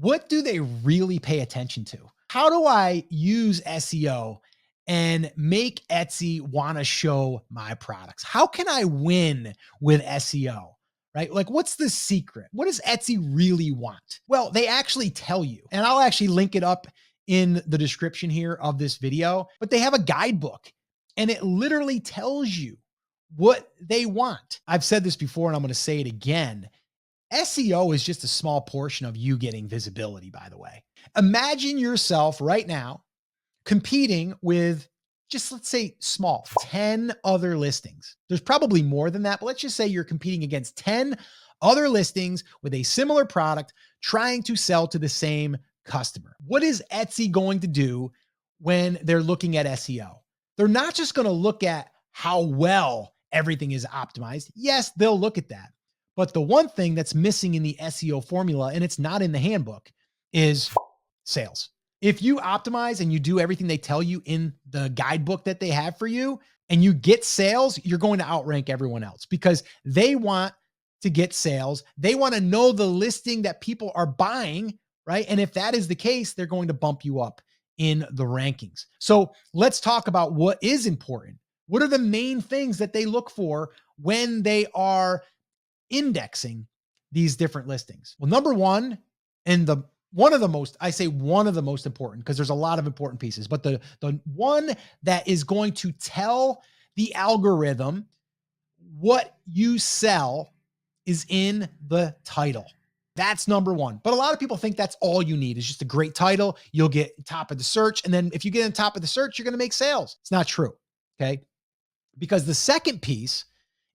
What do they really pay attention to? How do I use SEO and make Etsy want to show my products? How can I win with SEO? Right? Like, what's the secret? What does Etsy really want? Well, they actually tell you, and I'll actually link it up in the description here of this video, but they have a guidebook and it literally tells you what they want. I've said this before and I'm going to say it again. SEO is just a small portion of you getting visibility, by the way. Imagine yourself right now competing with just, let's say, small 10 other listings. There's probably more than that, but let's just say you're competing against 10 other listings with a similar product trying to sell to the same customer. What is Etsy going to do when they're looking at SEO? They're not just going to look at how well everything is optimized. Yes, they'll look at that. But the one thing that's missing in the SEO formula, and it's not in the handbook, is sales. If you optimize and you do everything they tell you in the guidebook that they have for you and you get sales, you're going to outrank everyone else because they want to get sales. They want to know the listing that people are buying, right? And if that is the case, they're going to bump you up in the rankings. So let's talk about what is important. What are the main things that they look for when they are indexing these different listings? Well, number one, and one of the most important, because there's a lot of important pieces, but the one that is going to tell the algorithm what you sell is in the title. That's number one. But a lot of people think that's all you need is just a great title. You'll get top of the search. And then if you get on top of the search, you're going to make sales. It's not true. Okay. Because the second piece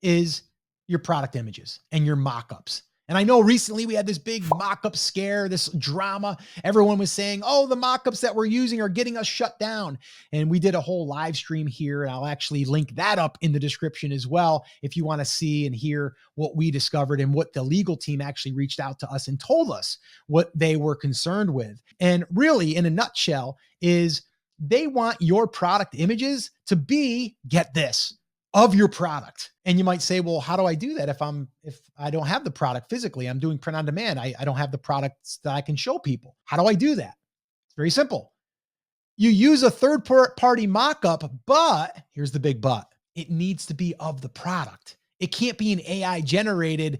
is your product images and your mock-ups. And I know recently we had this big mock-up scare, this drama. Everyone was saying, oh, the mock-ups that we're using are getting us shut down. And we did a whole live stream here, and I'll actually link that up in the description as well if you want to see and hear what we discovered and what the legal team actually reached out to us and told us what they were concerned with. And really, in a nutshell, is they want your product images to be, get this, of your product. And you might say, well, how do I do that if I don't have the product physically? I'm doing print on demand. I don't have the products that I can show people. How do I do that? It's very simple. You use a third-party mock-up, but here's the big but. It needs to be of the product. It can't be an AI-generated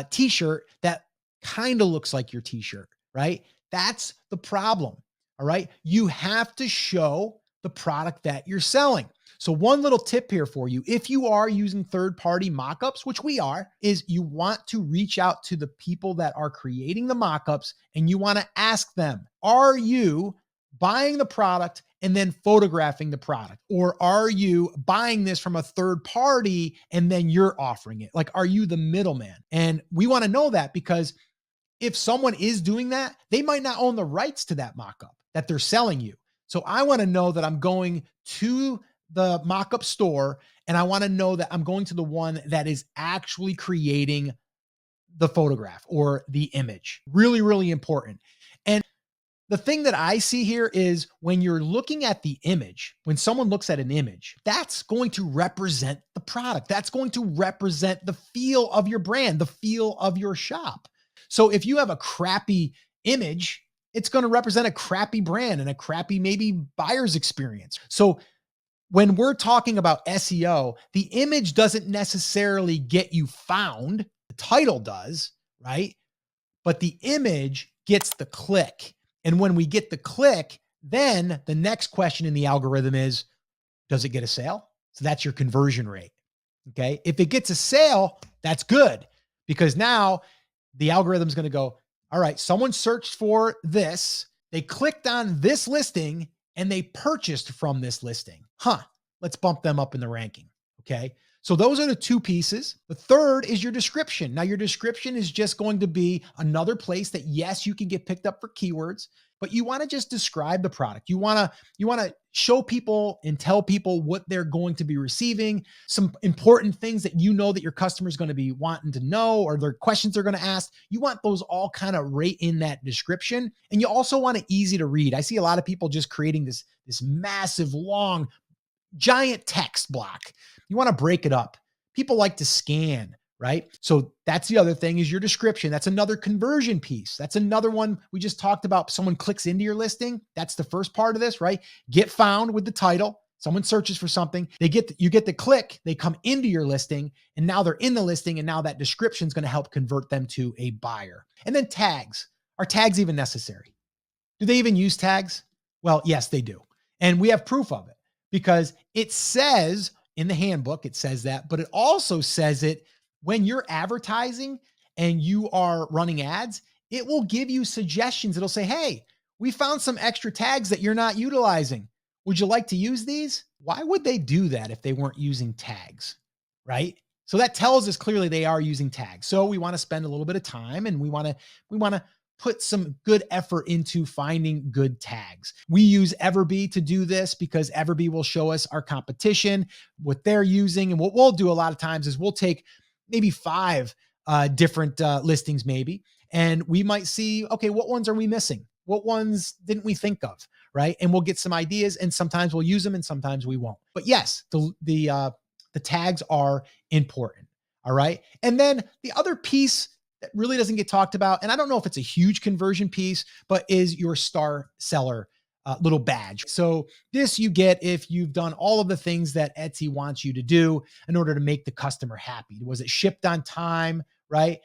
t-shirt that kind of looks like your t-shirt, right? That's the problem, all right? You have to show the product that you're selling. So one little tip here for you, if you are using third-party mockups, which we are, is you want to reach out to the people that are creating the mockups and you want to ask them, are you buying the product and then photographing the product? Or are you buying this from a third party and then you're offering it? Like, are you the middleman? And we want to know that because if someone is doing that, they might not own the rights to that mockup that they're selling you. So I want to know that I'm going to the mockup store and I want to know that I'm going to the one that is actually creating the photograph or the image. Really, really important. And the thing that I see here is when you're looking at the image, when someone looks at an image, that's going to represent the product. That's going to represent the feel of your brand, the feel of your shop. So if you have a crappy image, it's going to represent a crappy brand and a crappy maybe buyer's experience. So when we're talking about SEO, the image doesn't necessarily get you found. The title does, right? But the image gets the click. And when we get the click, then the next question in the algorithm is, does it get a sale? So that's your conversion rate. Okay. If it gets a sale, that's good because now the algorithm is going to go, all right, someone searched for this. They clicked on this listing and they purchased from this listing. Let's bump them up in the ranking. Okay. So those are the two pieces. The third is your description. Now your description is just going to be another place that, yes, you can get picked up for keywords, but you want to just describe the product. You want to show people and tell people what they're going to be receiving, some important things that you know that your customer is going to be wanting to know, or their questions they're going to ask. You want those all kind of right in that description. And you also want it easy to read. I see a lot of people just creating this massive, long, giant text block. You want to break it up. People like to scan, right? So that's the other thing is your description. That's another conversion piece. That's another one we just talked about. Someone clicks into your listing. That's the first part of this, right? Get found with the title. Someone searches for something. You get the click, they come into your listing, and now they're in the listing, and now that description is going to help convert them to a buyer. And then tags. Are tags even necessary? Do they even use tags? Well, yes, they do. And we have proof of it because it says in the handbook, it says that, but it also says it when you're advertising and you are running ads, it will give you suggestions. It'll say, hey, we found some extra tags that you're not utilizing. Would you like to use these? Why would they do that if they weren't using tags? Right? So that tells us clearly they are using tags. So we want to spend a little bit of time and we want to put some good effort into finding good tags. We use Everbee to do this because Everbee will show us our competition, what they're using. And what we'll do a lot of times is we'll take maybe five different listings maybe, and we might see, okay, what ones are we missing? What ones didn't we think of? Right. And we'll get some ideas and sometimes we'll use them and sometimes we won't. But yes, the tags are important. All right. And then the other piece that really doesn't get talked about, and I don't know if it's a huge conversion piece, but is your star seller little badge. So this you get if you've done all of the things that Etsy wants you to do in order to make the customer happy. Was it shipped on time? Right?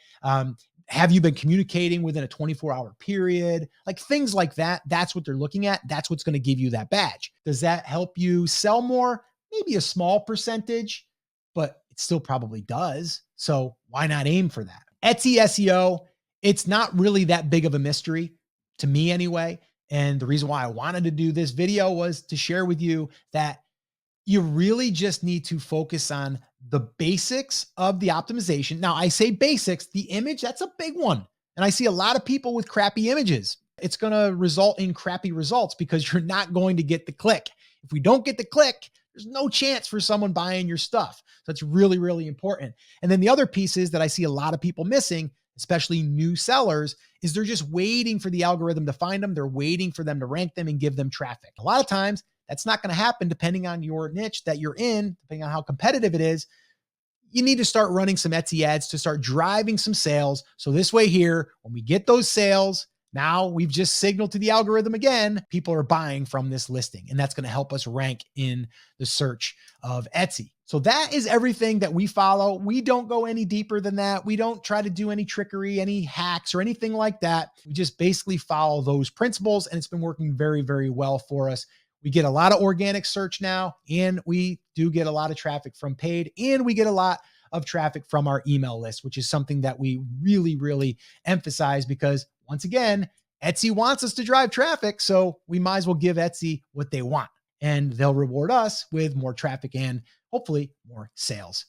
Have you been communicating within a 24-hour period? Like things like that. That's what they're looking at. That's what's going to give you that badge. Does that help you sell more? Maybe a small percentage, but it still probably does. So why not aim for that? Etsy SEO, it's not really that big of a mystery to me anyway. And the reason why I wanted to do this video was to share with you that you really just need to focus on the basics of the optimization. Now, I say basics, the image, that's a big one. And I see a lot of people with crappy images. It's going to result in crappy results because you're not going to get the click. If we don't get the click, there's no chance for someone buying your stuff. So it's really, really important. And then the other pieces that I see a lot of people missing, especially new sellers, is they're just waiting for the algorithm to find them. They're waiting for them to rank them and give them traffic. A lot of times that's not going to happen depending on your niche that you're in, depending on how competitive it is. You need to start running some Etsy ads to start driving some sales. So this way here, when we get those sales, now we've just signaled to the algorithm again, people are buying from this listing, and that's going to help us rank in the search of Etsy. So that is everything that we follow. We don't go any deeper than that. We don't try to do any trickery, any hacks or anything like that. We just basically follow those principles, and it's been working very, very well for us. We get a lot of organic search now, and we do get a lot of traffic from paid, and we get a lot of traffic from our email list, which is something that we really, really emphasize because once again, Etsy wants us to drive traffic. So we might as well give Etsy what they want, and they'll reward us with more traffic and hopefully more sales.